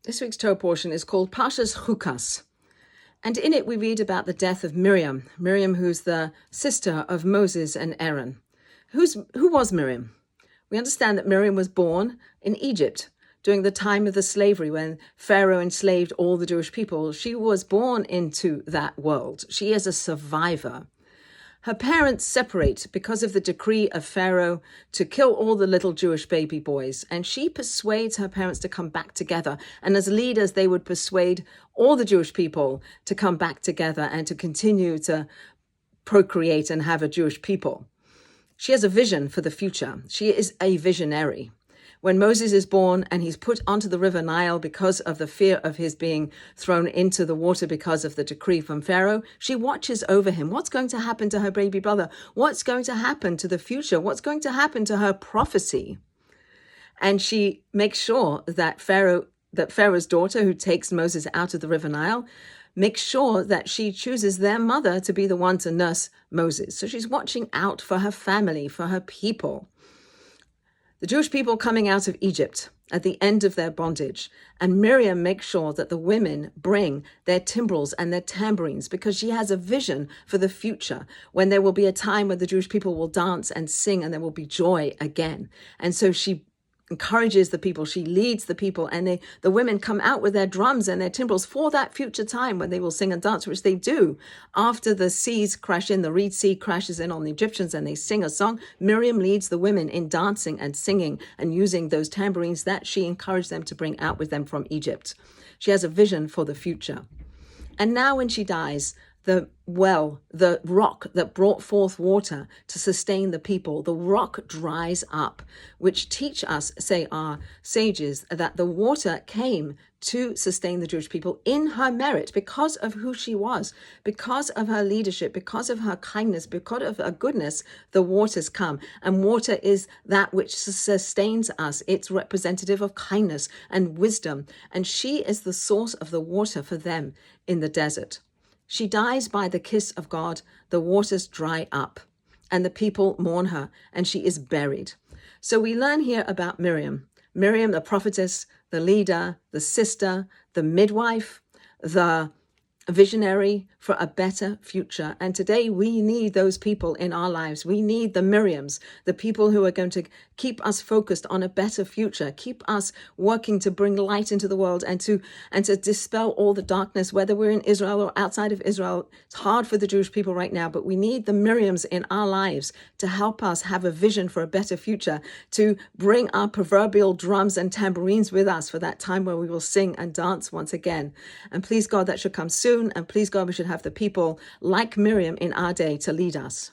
This week's Torah portion is called Parashat Chukas. And in it we read about the death of Miriam. Miriam, who's the sister of Moses and Aaron. Who was Miriam? We understand that Miriam was born in Egypt during the time of the slavery when Pharaoh enslaved all the Jewish people. She was born into that world. She is a survivor. Her parents separate because of the decree of Pharaoh to kill all the little Jewish baby boys. And she persuades her parents to come back together. And as leaders, they would persuade all the Jewish people to come back together and to continue to procreate and have a Jewish people. She has a vision for the future. She is a visionary. When Moses is born and he's put onto the river Nile because of the fear of his being thrown into the water because of the decree from Pharaoh, she watches over him. What's going to happen to her baby brother? What's going to happen to the future? What's going to happen to her prophecy? And she makes sure that Pharaoh's daughter, who takes Moses out of the river Nile, makes sure that she chooses their mother to be the one to nurse Moses. So she's watching out for her family, for her people. The Jewish people coming out of Egypt at the end of their bondage, and Miriam makes sure that the women bring their timbrels and their tambourines because she has a vision for the future when there will be a time when the Jewish people will dance and sing and there will be joy again. And so she encourages the people, she leads the people, and the women come out with their drums and their timbrels for that future time when they will sing and dance, which they do after the seas crash in, the Reed Sea crashes in on the Egyptians and they sing a song. Miriam leads the women in dancing and singing and using those tambourines that she encouraged them to bring out with them from Egypt. She has a vision for the future. And now when she dies, the well, the rock that brought forth water to sustain the people, the rock dries up, which teach us, say our sages, that the water came to sustain the Jewish people in her merit because of who she was, because of her leadership, because of her kindness, because of her goodness, the waters come. And water is that which sustains us. It's representative of kindness and wisdom. And she is the source of the water for them in the desert. She dies by the kiss of God, the waters dry up, and the people mourn her, and she is buried. So we learn here about Miriam. Miriam, the prophetess, the leader, the sister, the midwife, the visionary for a better future. And today we need those people in our lives. We need the Miriams, the people who are going to keep us focused on a better future, keep us working to bring light into the world and to dispel all the darkness, whether we're in Israel or outside of Israel. It's hard for the Jewish people right now, but we need the Miriams in our lives to help us have a vision for a better future, to bring our proverbial drums and tambourines with us for that time where we will sing and dance once again. And please God, that should come soon. And please God, we should have the people like Miriam in our day to lead us.